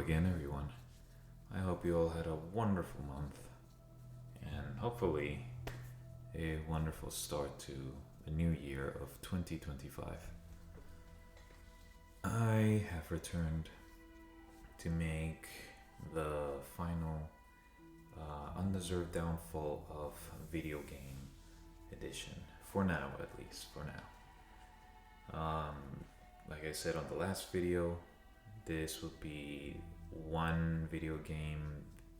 again, everyone. I hope you all had a wonderful month and hopefully a wonderful start to the new year of 2025. I have returned to make the final Undeserved downfall of video game edition. For now, at least, for now. Like I said on the last video, this will be one video game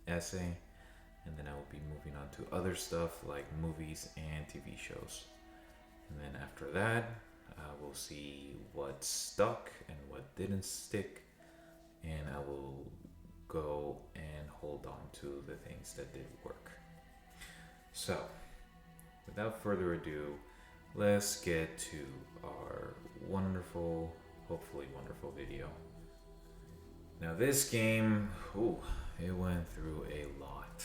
essay, and then I will be moving on to other stuff like movies and TV shows. And then after that, we'll see what stuck and what didn't stick, and I will go and hold on to the things that did work. So, without further ado, let's get to our wonderful, hopefully wonderful video. Now this game, it went through a lot.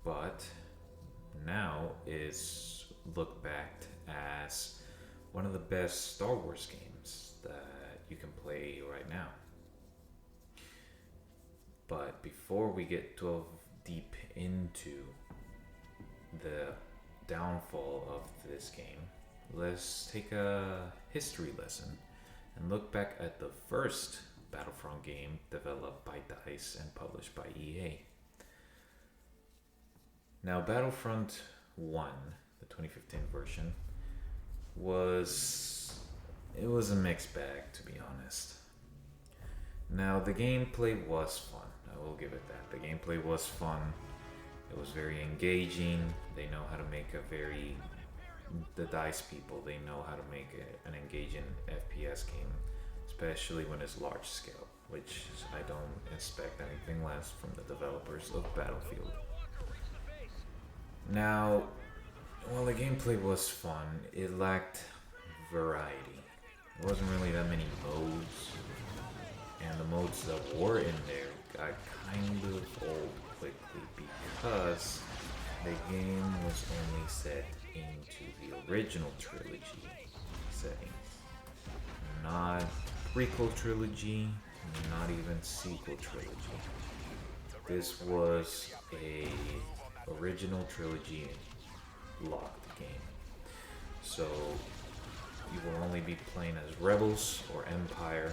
But now is looked back as one of the best Star Wars games that you can play right now. But before we get too deep into the downfall of this game, let's take a history lesson and look back at the first Battlefront game developed by DICE and published by EA. Now, Battlefront 1, the 2015 version, was a mixed bag, to be honest. Now, the gameplay was fun. I will give it that. The gameplay was fun. It was very engaging. They know how to make the DICE people, they know how to make an engaging FPS game, especially when it's large scale, which I don't expect anything less from the developers of Battlefield. Now, while the gameplay was fun, it lacked variety. There wasn't really that many modes, and the modes that were in there got kind of old quickly because the game was only set into the original trilogy settings, not prequel trilogy, not even sequel trilogy. This was a original trilogy locked game, so you will only be playing as Rebels or Empire,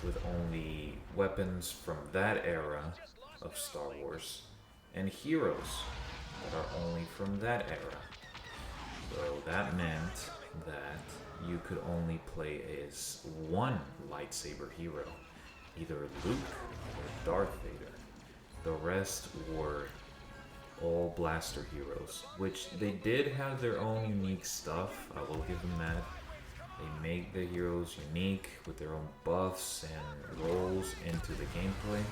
with only weapons from that era of Star Wars and heroes that are only from that era. So that meant that you could only play as one lightsaber hero, either Luke or Darth Vader. The rest were all blaster heroes, which they did have their own unique stuff, I will give them that. They make the heroes unique with their own buffs and roles into the gameplay,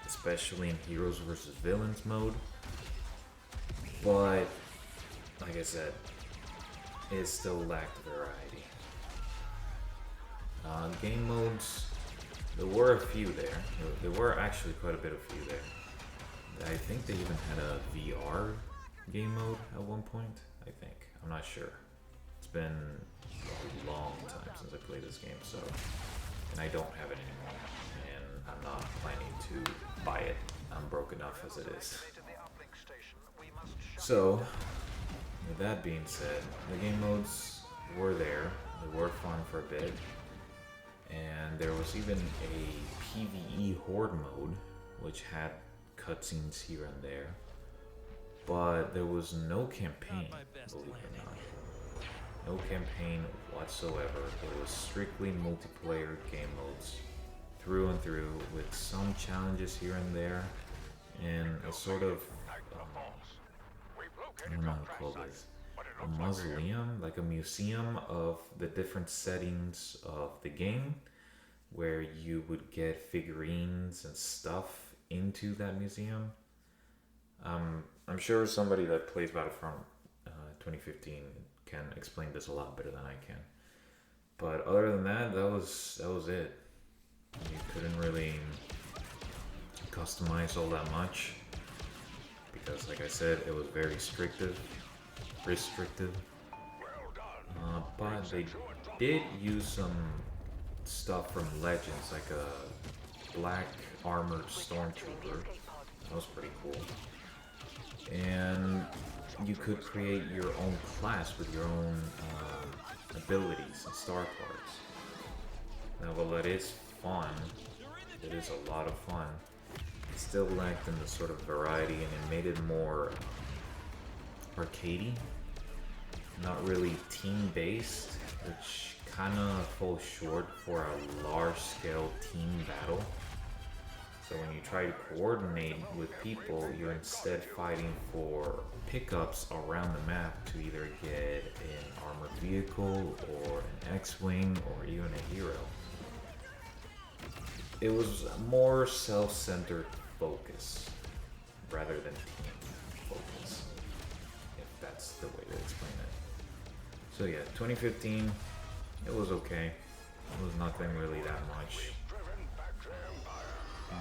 especially in Heroes versus Villains mode. But, like I said, it still lacked variety. Game modes, there were a few there. There were actually quite a bit of few there. I think they even had a VR game mode at one point, I think. I'm not sure. It's been a long time since I played this game, so, and I don't have it anymore, and I'm not planning to buy it. I'm broke enough as it is. So, with that being said, the game modes were there. They were fun for a bit, and there was even a PvE horde mode, which had cutscenes here and there, but there was no campaign, believe it or not. No campaign whatsoever. It was strictly multiplayer game modes through and through, with some challenges here and there, and a sort of I don't know how to call this, a mausoleum, like a museum of the different settings of the game, where you would get figurines and stuff into that museum. I'm sure somebody that plays Battlefront 2015 can explain this a lot better than I can. But other than that, that was it. You couldn't really customize all that much because, like I said, it was very restrictive. But they did use stuff from Legends, like a black armored stormtrooper. That was pretty cool. And you could create your own class with your own abilities and star cards. Now, while it is fun, it is a lot of fun, it still lacked in the sort of variety, and it made it more arcadey, not really team-based, which kind of falls short for a large-scale team battle. So when you try to coordinate with people, you're instead fighting for pickups around the map to either get an armored vehicle or an X-Wing or even a hero. It was more self-centered focus rather than team focus, if that's the way to explain it. So yeah, 2015, it was okay. It was nothing really that much.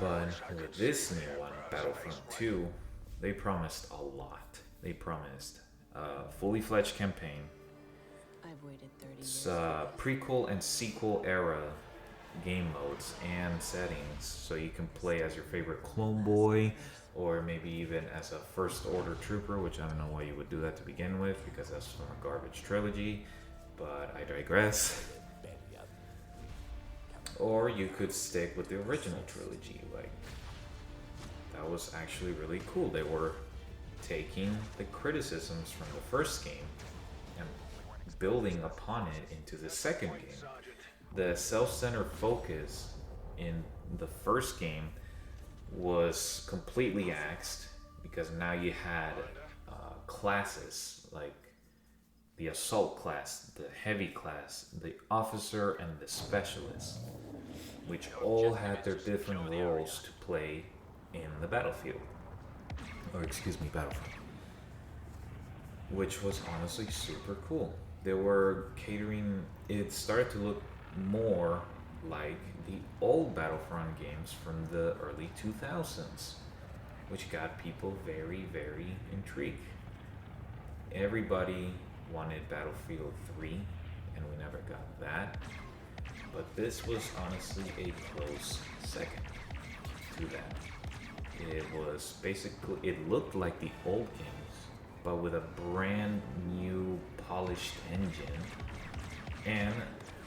But with this new one, Battlefront 2, they promised a lot. They promised a fully fledged campaign, I've waited 30 it's, years. prequel and sequel era game modes and settings, so you can play as your favorite clone boy, or maybe even as a first order trooper, which I don't know why you would do that to begin with, because that's from a garbage trilogy, but I digress. Or you could stick with the original trilogy. Like, that was actually really cool. They were taking the criticisms from the first game and building upon it into the second game. The self-centered focus in the first game was completely axed, because now you had classes like the assault class, the heavy class, the officer, and the specialist, which all had their different roles to play in the battlefield. Or excuse me, Battlefront. Which was honestly super cool. They were catering, it started to look more like the old Battlefront games from the early 2000s, which got people very, very intrigued. Everybody wanted Battlefield 3, and we never got that. But this was honestly a close second to that. It was basically, it looked like the old games, but with a brand new polished engine, and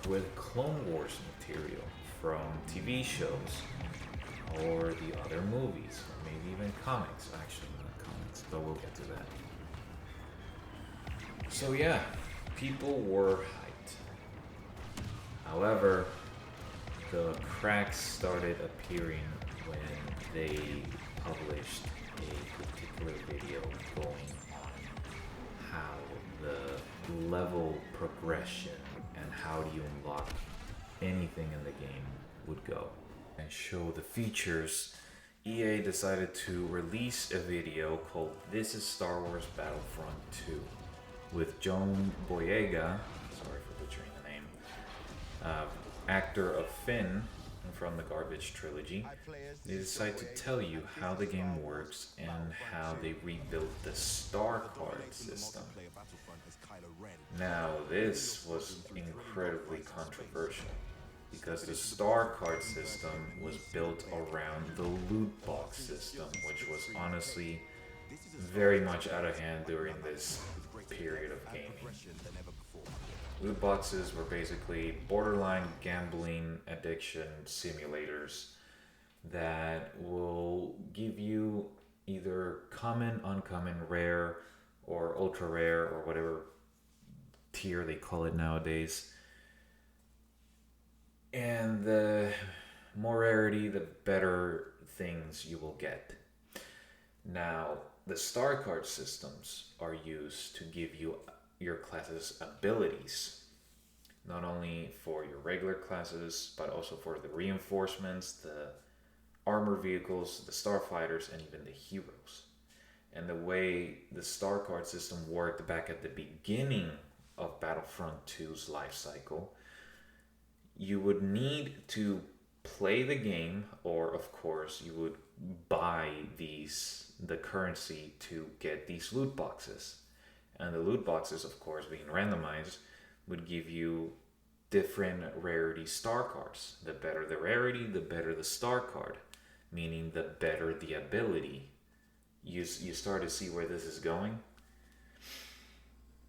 with Clone Wars material from TV shows or the other movies, or maybe even comics. Actually, not comics, but we'll get to that. So yeah, people were hyped. However, the cracks started appearing when they published a particular video going on how the level progression and how do you unlock anything in the game would go, and show the features. EA decided to release a video called This is Star Wars Battlefront 2 with John Boyega, sorry for butchering the name, actor of Finn from the Garbage trilogy. They decide to tell you how the game works and how they rebuilt the star card system. Now, this was incredibly controversial because the star card system was built around the loot box system, which was honestly very much out of hand during this period of gaming. Loot boxes were basically borderline gambling addiction simulators that will give you either common, uncommon, rare, or ultra rare, or whatever tier they call it nowadays. And the more rarity, the better things you will get. Now, the star card systems are used to give you your class's abilities, not only for your regular classes, but also for the reinforcements, the armor vehicles, the starfighters, and even the heroes. And the way the star card system worked back at the beginning of Battlefront 2's life cycle, you would need to play the game, or of course you would buy the currency to get these loot boxes. And the loot boxes, of course, being randomized, would give you different rarity star cards. The better the rarity, the better the star card, meaning the better the ability. You start to see where this is going.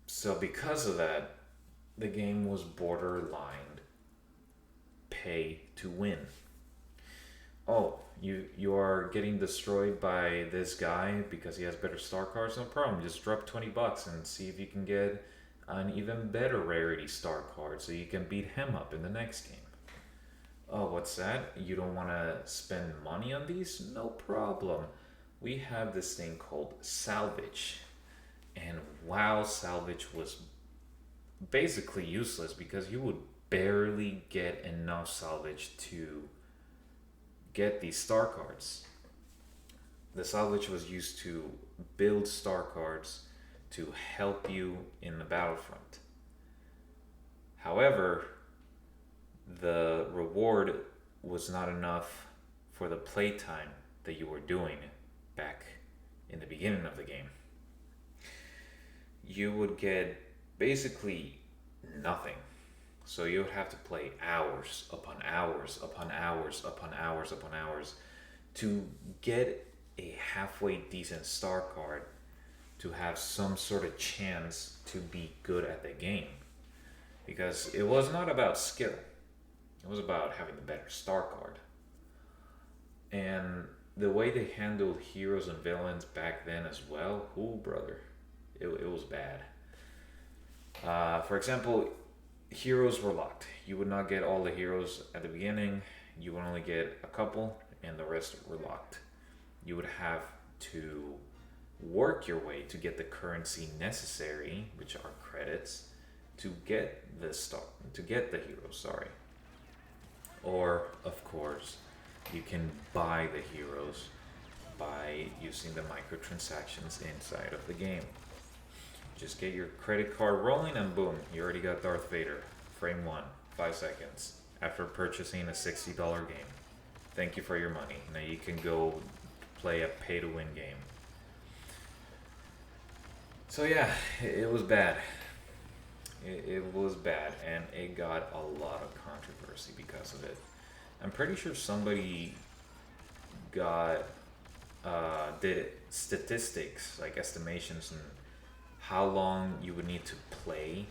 So because of that, the game was borderline pay to win. Oh, you are getting destroyed by this guy because he has better star cards? No problem. Just drop $20 and see if you can get an even better rarity star card so you can beat him up in the next game. Oh, what's that? You don't want to spend money on these? No problem. We have this thing called salvage. And wow, salvage was basically useless because you would barely get enough salvage to get these star cards. The salvage was used to build star cards to help you in the Battlefront. However, the reward was not enough for the playtime that you were doing back in the beginning of the game. You would get basically nothing. So you would have to play hours upon hours upon hours upon hours upon hours to get a halfway decent star card to have some sort of chance to be good at the game. Because it was not about skill. It was about having the better star card. And the way they handled heroes and villains back then as well, ooh brother, it was bad. For example, heroes were locked. You would not get all the heroes at the beginning. You would only get a couple, and the rest were locked. You would have to work your way to get the currency necessary, which are credits, to get the heroes. Sorry. Or, of course, you can buy the heroes by using the microtransactions inside of the game. Just get your credit card rolling and boom, you already got Darth Vader. Frame 1, 5 seconds, after purchasing a $60 game. Thank you for your money. Now you can go play a pay-to-win game. So yeah, it was bad. It was bad, and it got a lot of controversy because of it. I'm pretty sure somebody did statistics, like estimations, on how long you would need to play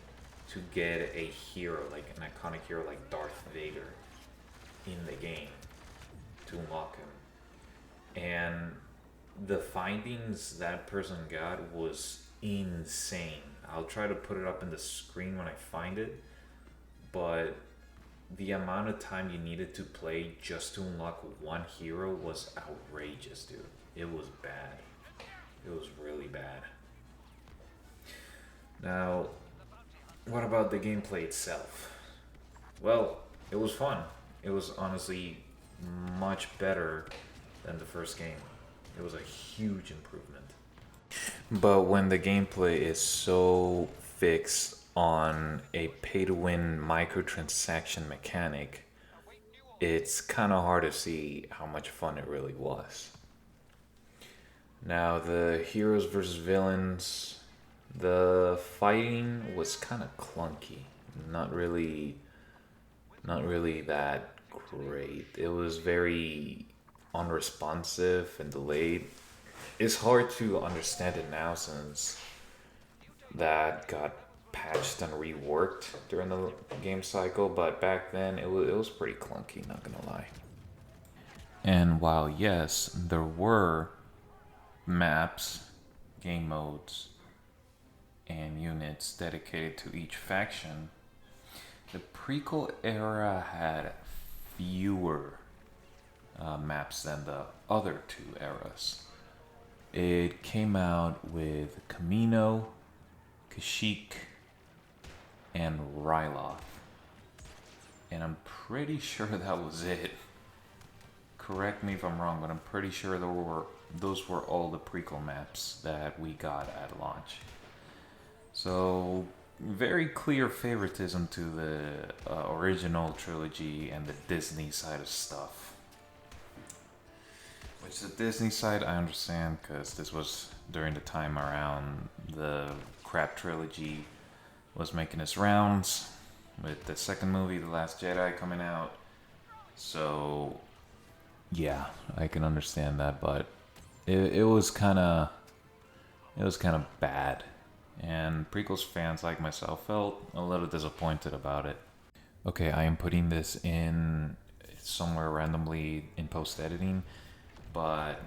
to get a hero, like an iconic hero like Darth Vader in the game to unlock him. And the findings that person got was insane. I'll try to put it up in the screen when I find it, but the amount of time you needed to play just to unlock one hero was outrageous, dude. It was bad. It was really bad. Now, what about the gameplay itself? Well, it was fun. It was honestly much better than the first game. It was a huge improvement. But when the gameplay is so fixed on a pay-to-win microtransaction mechanic, it's kind of hard to see how much fun it really was. Now, the heroes versus villains, the fighting was kind of clunky. Not really that great. It was very unresponsive and delayed. It's hard to understand it now since that got patched and reworked during the game cycle, but back then it was pretty clunky, not gonna lie. And while yes, there were maps, game modes, and units dedicated to each faction, the prequel era had fewer maps than the other two eras. It came out with Camino, Kashyyyk, and Ryloth. And I'm pretty sure that was it. Correct me if I'm wrong, but I'm pretty sure those were all the prequel maps that we got at launch. So, very clear favoritism to the original trilogy and the Disney side of stuff. Which the Disney side I understand, because this was during the time around the crap trilogy was making its rounds. with the second movie, The Last Jedi, coming out. So, yeah, I can understand that, but it was kind of bad, and prequels fans like myself felt a little disappointed about it. Okay, I am putting this in somewhere randomly in post editing, but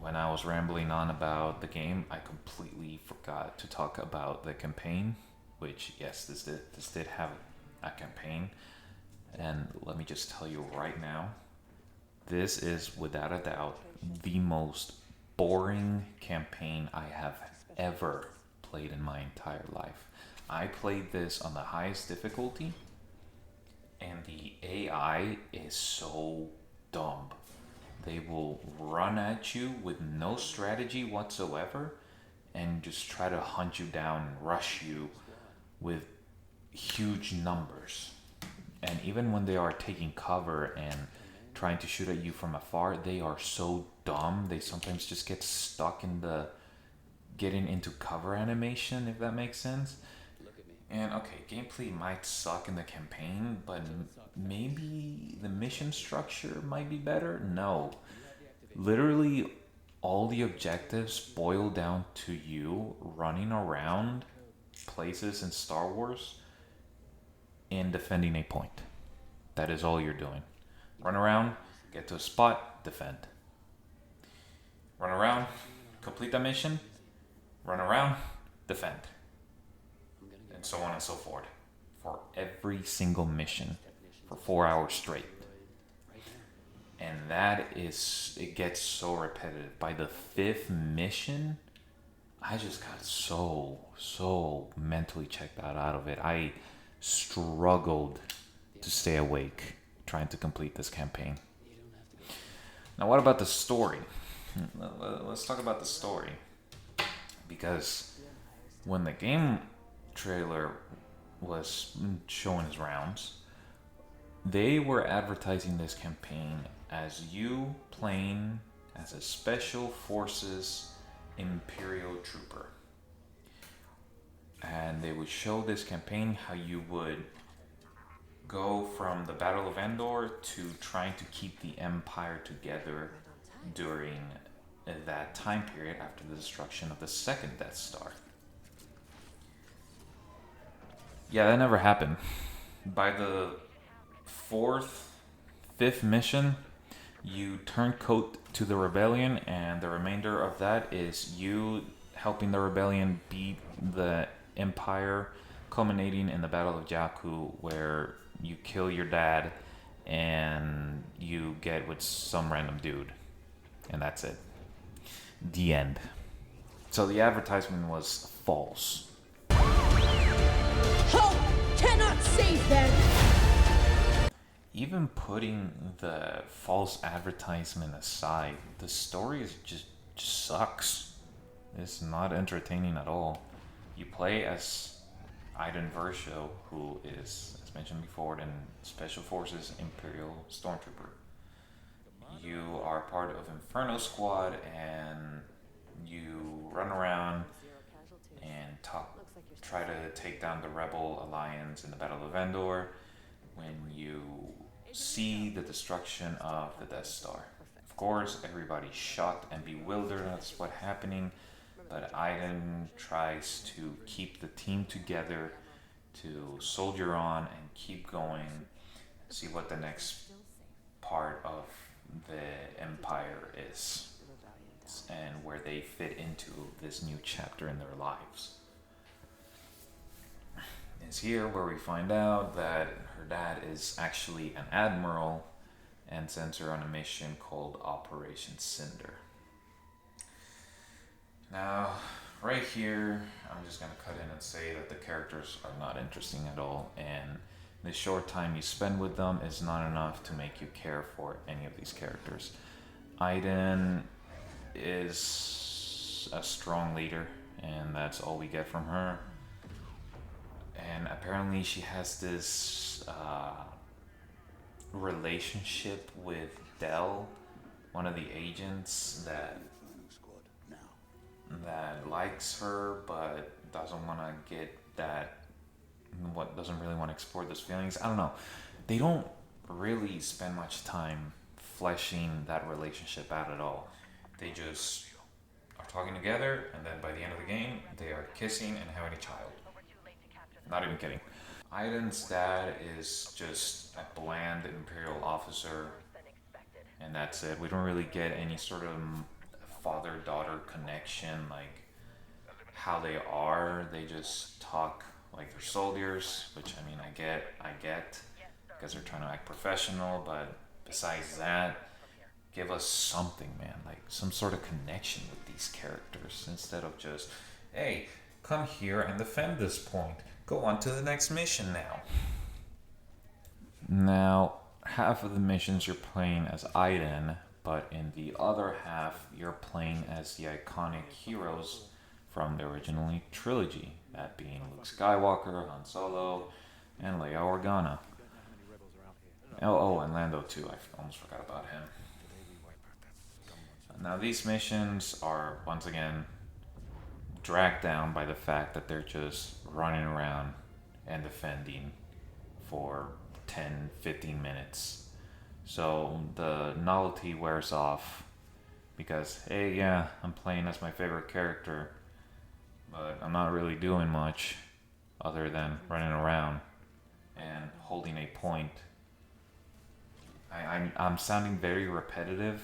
when I was rambling on about the game, I completely forgot to talk about the campaign. Which, yes, this did have a campaign, and let me just tell you right now, this is without a doubt the most boring campaign I have ever played in my entire life. I played this on the highest difficulty, and the AI is so dumb. They will run at you with no strategy whatsoever and just try to hunt you down and rush you with huge numbers. And even when they are taking cover and trying to shoot at you from afar, they are so dumb. They sometimes just get stuck in the getting into cover animation, if that makes sense. And okay, gameplay might suck in the campaign, but maybe the mission structure might be better? No. Literally, all the objectives boil down to you running around places in Star Wars and defending a point. That is all you're doing. Run around, get to a spot, defend. Run around, complete that mission, run around, defend. And so on and so forth. For every single mission for 4 hours straight. And it gets so repetitive. By the 5th mission, I just got so mentally checked out of it. I struggled to stay awake trying to complete this campaign. Now, what about the story? Let's talk about the story. Because when the game trailer was showing his rounds, they were advertising this campaign as you playing as a Special Forces Imperial Trooper. And they would show this campaign how you would go from the Battle of Endor to trying to keep the Empire together during that time period after the destruction of the second Death Star. Yeah, that never happened. By the 5th mission, you turn coat to the rebellion, and the remainder of that is you helping the rebellion beat the Empire, culminating in the Battle of Jakku, where you kill your dad and you get with some random dude, and that's it. The end. So the advertisement was false. Hope cannot save them! Even putting the false advertisement aside, the story just sucks. It's not entertaining at all. You play as Iden Versio, who is, as mentioned before, in Special Forces Imperial Stormtrooper. You are part of Inferno Squad, and you run around and try to take down the Rebel Alliance in the Battle of Endor when you see the destruction of the Death Star. Of course, everybody's shocked and bewildered at what's happening, but Iden tries to keep the team together, to soldier on and keep going, see what the next part of the Empire is and where they fit into this new chapter in their lives. It's here where we find out that her dad is actually an admiral and sends her on a mission called Operation Cinder. Now, right here, I'm just going to cut in and say that the characters are not interesting at all, and the short time you spend with them is not enough to make you care for any of these characters. Iden is a strong leader, and that's all we get from her. And apparently she has this relationship with Del, one of the agents that likes her but doesn't want to get that what doesn't really want to explore those feelings. I don't know. They don't really spend much time fleshing that relationship out at all. They just are talking together, and then by the end of the game, they are kissing and having a child. Not even kidding. Aiden's dad is just a bland Imperial officer, and that's it. We don't really get any sort of father-daughter connection, like how they are. They just talk like they're soldiers, which I mean, I get, because they're trying to act professional. But besides that, give us something, man, like some sort of connection with these characters instead of just, hey, come here and defend this point. Go on to the next mission now. Now, half of the missions you're playing as Aiden, but in the other half, you're playing as the iconic heroes from the original trilogy, that being Luke Skywalker, Han Solo, and Leia Organa. Oh, and Lando too, I almost forgot about him. Now these missions are, once again, dragged down by the fact that they're just running around and defending for 10-15 minutes. So the novelty wears off because, hey, yeah, I'm playing as my favorite character, but I'm not really doing much other than running around and holding a point. I'm sounding very repetitive.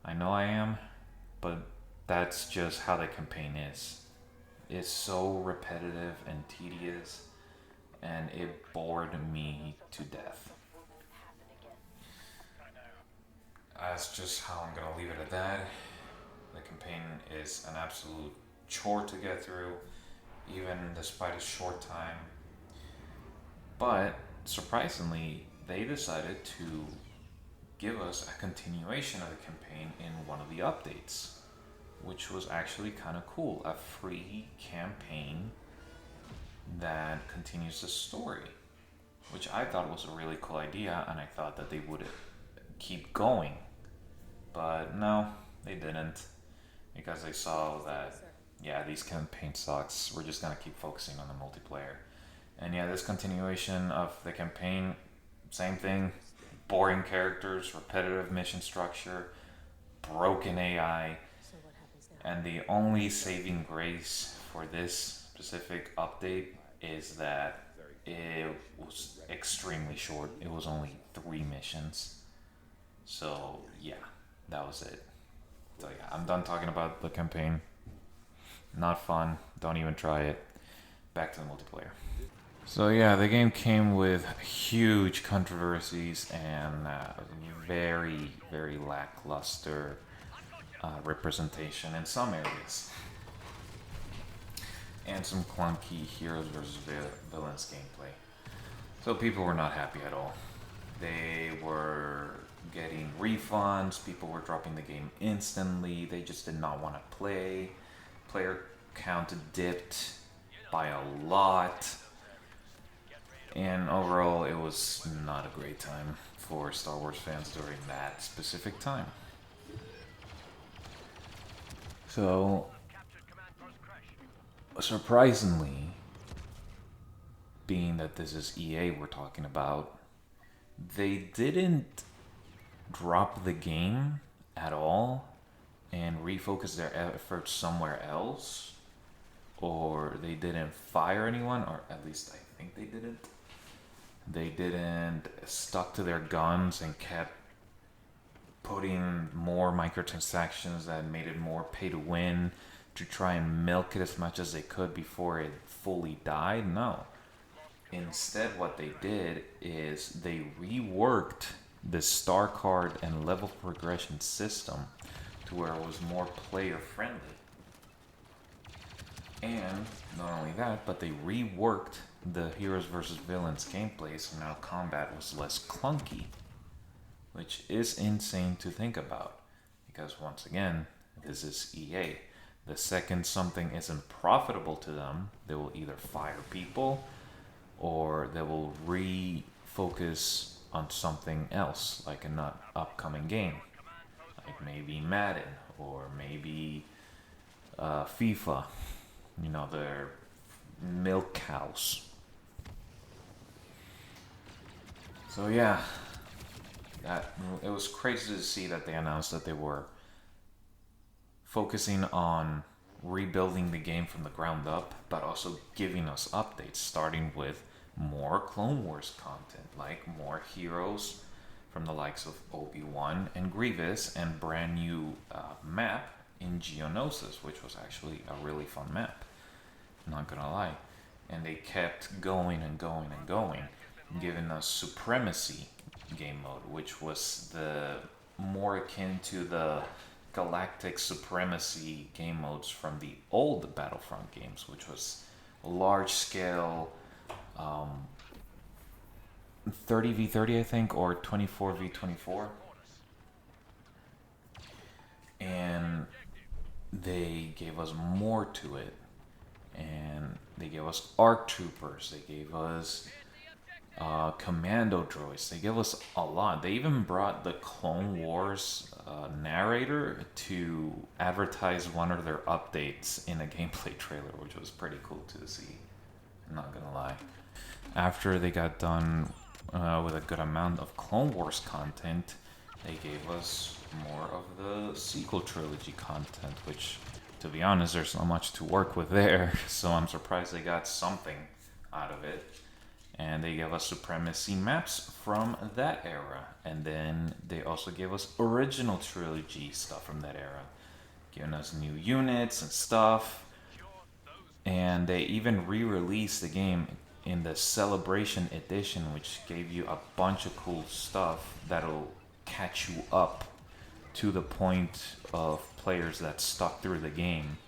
I know I am, but that's just how the campaign is. It's so repetitive and tedious, and it bored me to death. That's just how I'm gonna leave it at that. The campaign is an absolute chore to get through, even despite a short time. But surprisingly, they decided to give us a continuation of the campaign in one of the updates, which was actually kind of cool. A free campaign that continues the story, which I thought was a really cool idea, and I thought that they would keep going. But no, they didn't, because they saw that, yeah, these campaign sucks. We're just gonna keep focusing on the multiplayer. And yeah, this continuation of the campaign, same thing. Boring characters, repetitive mission structure, broken AI, and the only saving grace for this specific update is that it was extremely short. It was only 3 missions. So yeah, that was it. So yeah, I'm done talking about the campaign. Not fun. Don't even try it. Back to the multiplayer. So yeah, the game came with huge controversies and very, very lackluster representation in some areas. And some clunky heroes versus villains gameplay. So people were not happy at all. They were getting refunds, people were dropping the game instantly, they just did not want to play. Player count dipped by a lot. And overall, it was not a great time for Star Wars fans during that specific time. So, surprisingly, being that this is EA we're talking about, they didn't drop the game at all and refocus their efforts somewhere else, or they didn't fire anyone, or at least I think they didn't. They didn't stuck to their guns and kept putting more microtransactions that made it more pay to win to try and milk it as much as they could before it fully died. No. Instead, what they did is they reworked the star card and level progression system to where it was more player friendly. And not only that, but they reworked the heroes versus villains gameplay, so now combat was less clunky, which is insane to think about, because once again, this is EA. The second something isn't profitable to them, they will either fire people or they will refocus on something else, like an upcoming game, like maybe Madden or maybe FIFA. You know, they're milk cows So yeah, it was crazy to see that they announced that they were focusing on rebuilding the game from the ground up, but also giving us updates, starting with more Clone Wars content, like more heroes from the likes of Obi-Wan and Grievous, and brand new map in Geonosis, which was actually a really fun map, not gonna lie. And they kept going and going and going, giving us Supremacy game mode, which was the more akin to the Galactic Supremacy game modes from the old Battlefront games, which was large scale 30v30, I think, or 24v24. And they gave us more to it. And they gave us ARC Troopers. They gave us commando droids. They gave us a lot. They even brought the Clone Wars narrator to advertise one of their updates in a gameplay trailer, which was pretty cool to see. I'm not gonna lie. After they got done with a good amount of Clone Wars content, they gave us more of the sequel trilogy content, which, to be honest, there's not much to work with there, so I'm surprised they got something out of it. And they gave us Supremacy maps from that era, and then they also gave us original trilogy stuff from that era, giving us new units and stuff. And they even re-released the game in the Celebration Edition, which gave you a bunch of cool stuff that'll catch you up to the point of players that stuck through the game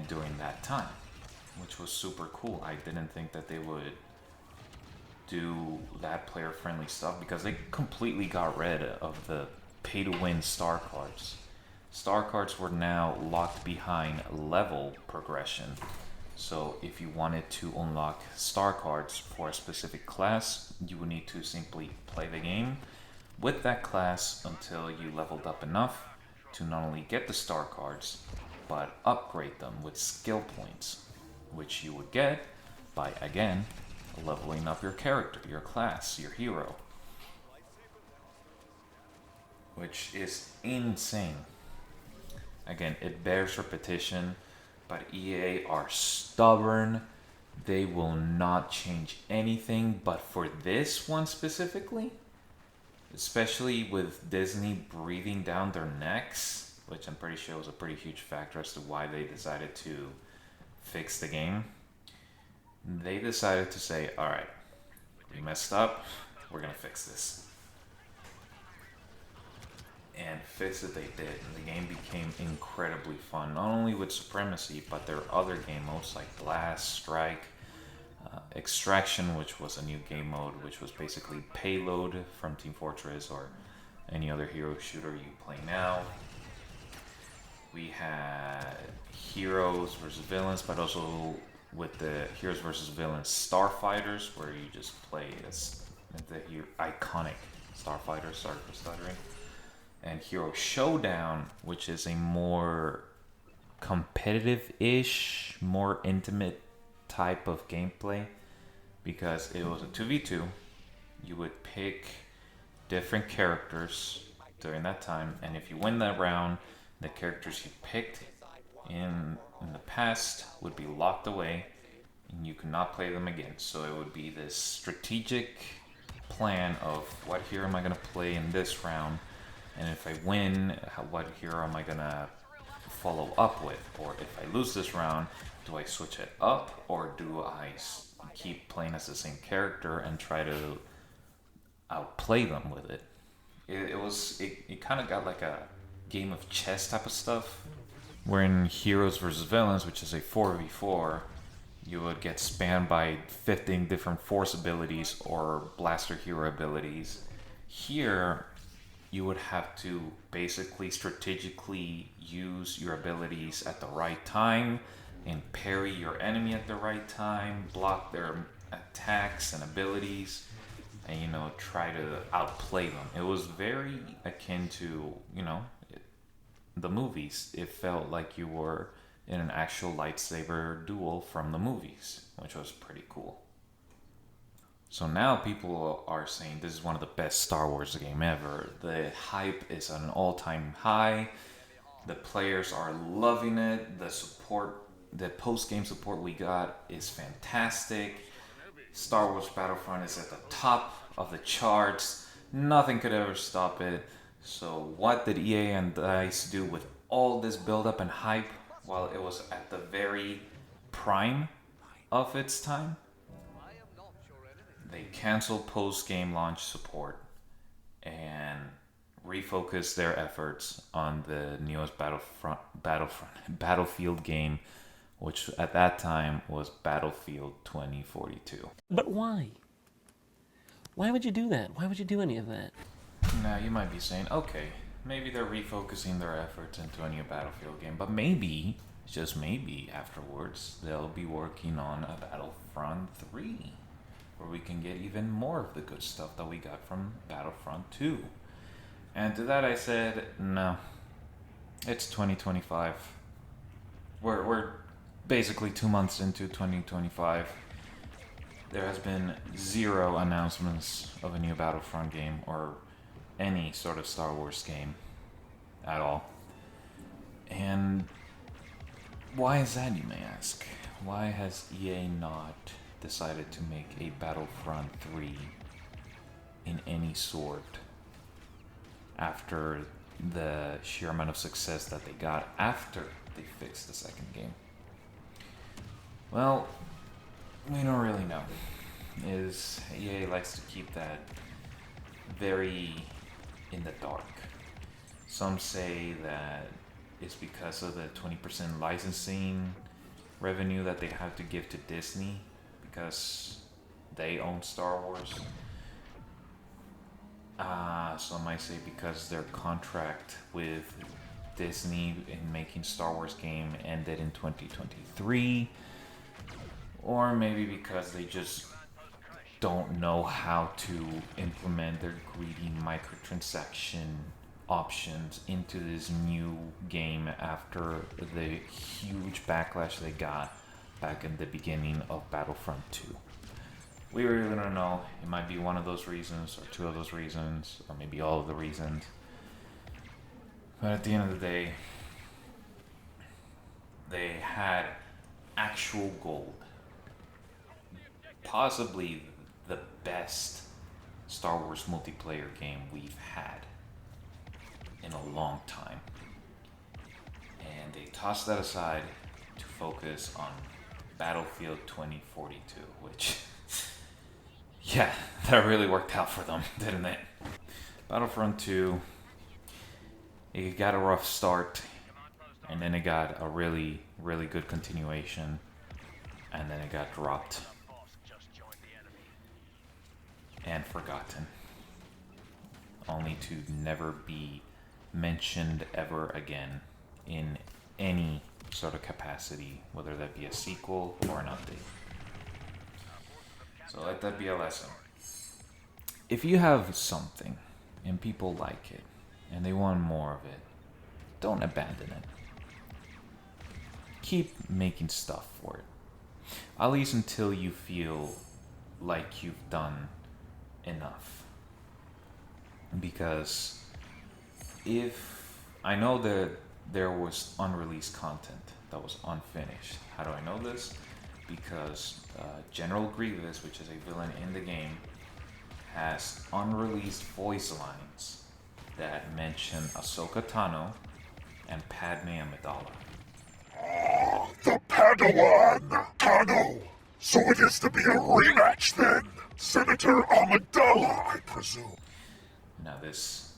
during that time, which was super cool. I didn't think that they would do that player-friendly stuff, because they completely got rid of the pay-to-win star cards. Star cards were now locked behind level progression. So if you wanted to unlock star cards for a specific class, you would need to simply play the game with that class until you leveled up enough to not only get the star cards, but upgrade them with skill points, which you would get by, again, leveling up your character, your class, your hero. Which is insane. Again, it bears repetition, but EA are stubborn. They will not change anything, but for this one specifically, especially with Disney breathing down their necks, which I'm pretty sure was a pretty huge factor as to why they decided to fix the game. They decided to say, alright, we messed up, we're gonna fix this. And fix it they did. The game became incredibly fun, not only with Supremacy, but there are other game modes like Blast, Strike, Extraction, which was a new game mode, which was basically Payload from Team Fortress or any other hero shooter you play now. We had heroes versus villains, but also with the heroes versus villains Starfighters, where you just play as the iconic Starfighter, sorry for stuttering. And Hero Showdown, which is a more competitive-ish, more intimate type of gameplay, because it was a 2v2. You would pick different characters during that time, and if you win that round, the characters you picked in the past would be locked away, and you could not play them again. So it would be this strategic plan of what hero am I going to play in this round, and if I win, what hero am I going to follow up with? Or if I lose this round, do I switch it up, or do I keep playing as the same character and try to outplay them with it? It kind of got like a game of chess type of stuff, where in Heroes versus Villains, which is a 4v4, you would get spammed by 15 different force abilities or blaster hero abilities. Here, you would have to basically strategically use your abilities at the right time and parry your enemy at the right time, block their attacks and abilities, and, you know, try to outplay them. It was very akin to, you know, the movies. It felt like you were in an actual lightsaber duel from the movies, which was pretty cool. So now people are saying this is one of the best Star Wars game ever. The hype is at an all-time high. The players are loving it. The support, the post-game support we got is fantastic. Star Wars Battlefront is at the top of the charts. Nothing could ever stop it. So what did EA and DICE do with all this build-up and hype while it was at the very prime of its time? They canceled post-game launch support and refocused their efforts on the newest Battlefield game, which at that time was Battlefield 2042. But why? Why would you do that? Why would you do any of that? Now you might be saying, okay, maybe they're refocusing their efforts into a new Battlefield game, but maybe, just maybe afterwards, they'll be working on a Battlefront 3, where we can get even more of the good stuff that we got from Battlefront 2. And to that I said, no, it's 2025. We're basically 2 months into 2025. There has been zero announcements of a new Battlefront game or any sort of Star Wars game at all. And why is that, you may ask? Why has EA not decided to make a Battlefront 3 in any sort after the sheer amount of success that they got after they fixed the second game? Well, we don't really know. EA likes to keep that very in the dark. Some say that it's because of the 20% licensing revenue that they have to give to Disney because they own Star Wars. Some might say because their contract with Disney in making Star Wars game ended in 2023. Or maybe because they just don't know how to implement their greedy microtransaction options into this new game after the huge backlash they got back in the beginning of Battlefront 2. We really don't know. It might be one of those reasons, or two of those reasons, or maybe all of the reasons. But at the end of the day, they had actual gold. Possibly the best Star Wars multiplayer game we've had in a long time. And they tossed that aside to focus on Battlefield 2042, which, yeah, that really worked out for them, didn't it? Battlefront 2, it got a rough start, and then it got a really, really good continuation, and then it got dropped and forgotten, only to never be mentioned ever again in any sort of capacity, whether that be a sequel or an update. So let that be a lesson. If you have something and people like it and they want more of it, don't abandon it. Keep making stuff for it, at least until you feel like you've done enough. Because if I know that there was unreleased content that was unfinished. How do I know this? Because General Grievous, which is a villain in the game, has unreleased voice lines that mention Ahsoka Tano and Padme Amidala. The Padawan! Tano! So it is to be a rematch then! Senator Amidala, I presume. Now this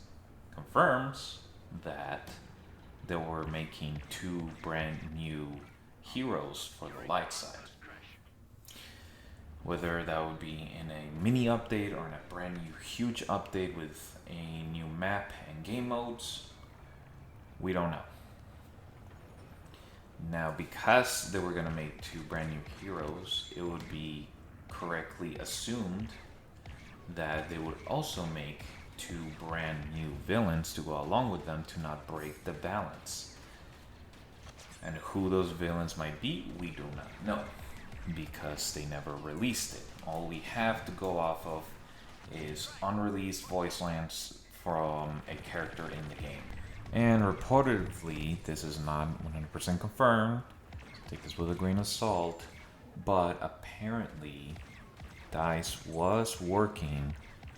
confirms that they were making two brand new heroes for the light side. Whether that would be in a mini update or in a brand new huge update with a new map and game modes, we don't know. Now, because they were going to make two brand new heroes, it would be correctly assumed that they would also make two brand new villains to go along with them to not break the balance. And who those villains might be, we do not know, because they never released it, all we have to go off of is unreleased voice lines from a character in the game. And reportedly, this is not 100% confirmed, take this with a grain of salt, but apparently DICE was working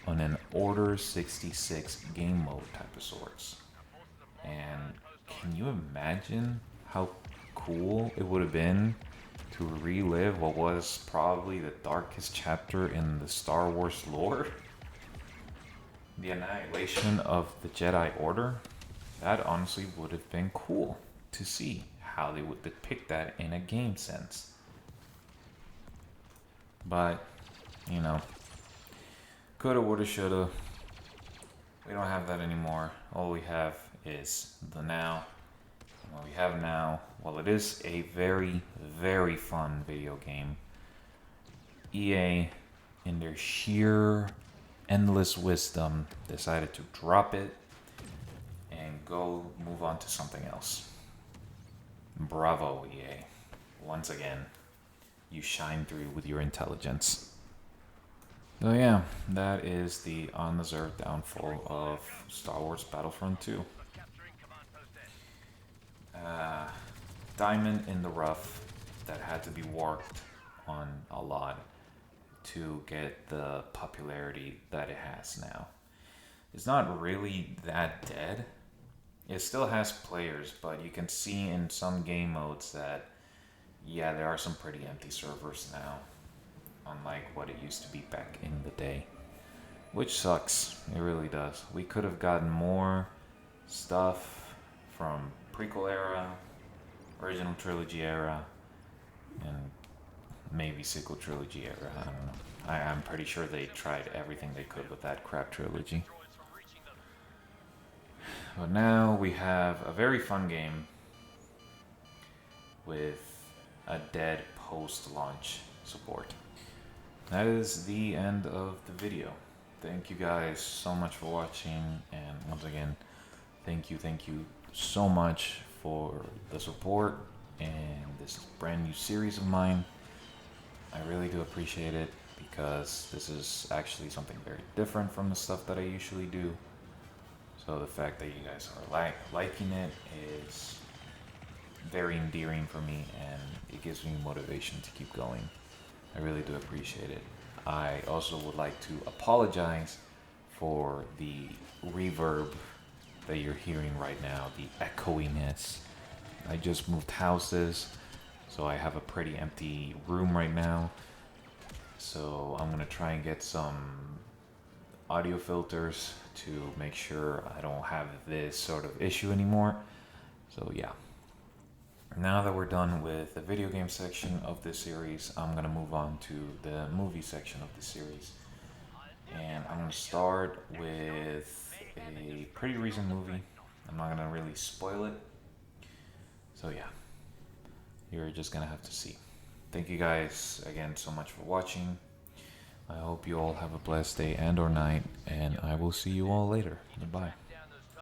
on an Order 66 game mode type of sorts. And can you imagine how cool it would have been to relive what was probably the darkest chapter in the Star Wars lore? The annihilation of the Jedi Order? That honestly would have been cool to see how they would depict that in a game sense. But, you know, coulda, woulda, shoulda. We don't have that anymore. All we have is the now. And what we have now, well, it is a very, very fun video game. EA, in their sheer endless wisdom, decided to drop it and go move on to something else. Bravo, EA. Once again, you shine through with your intelligence. So yeah, that is the undeserved downfall of Star Wars Battlefront 2. Diamond in the rough that had to be worked on a lot to get the popularity that it has now. It's not really that dead. It still has players, but you can see in some game modes that, yeah, there are some pretty empty servers now, unlike what it used to be back in the day. Which sucks, it really does. We could have gotten more stuff from prequel era, original trilogy era, and maybe sequel trilogy era, I don't know. I'm pretty sure they tried everything they could with that crap trilogy. But now we have a very fun game with a dead post-launch support. That is the end of the video. Thank you guys so much for watching, and once again, thank you so much for the support and this brand new series of mine. I really do appreciate it because this is actually something very different from the stuff that I usually do. So the fact that you guys are liking it is very endearing for me, and it gives me motivation to keep going. I really do appreciate it. I also would like to apologize for the reverb that you're hearing right now, the echoiness. I just moved houses, so I have a pretty empty room right now. So I'm gonna try and get some audio filters to make sure I don't have this sort of issue anymore. So yeah. Now that we're done with the video game section of this series, I'm gonna move on to the movie section of the series. And I'm gonna start with a pretty recent movie. I'm not gonna really spoil it. So yeah, you're just gonna have to see. Thank you guys again so much for watching. I hope you all have a blessed day and or night, and I will see you all later. Goodbye.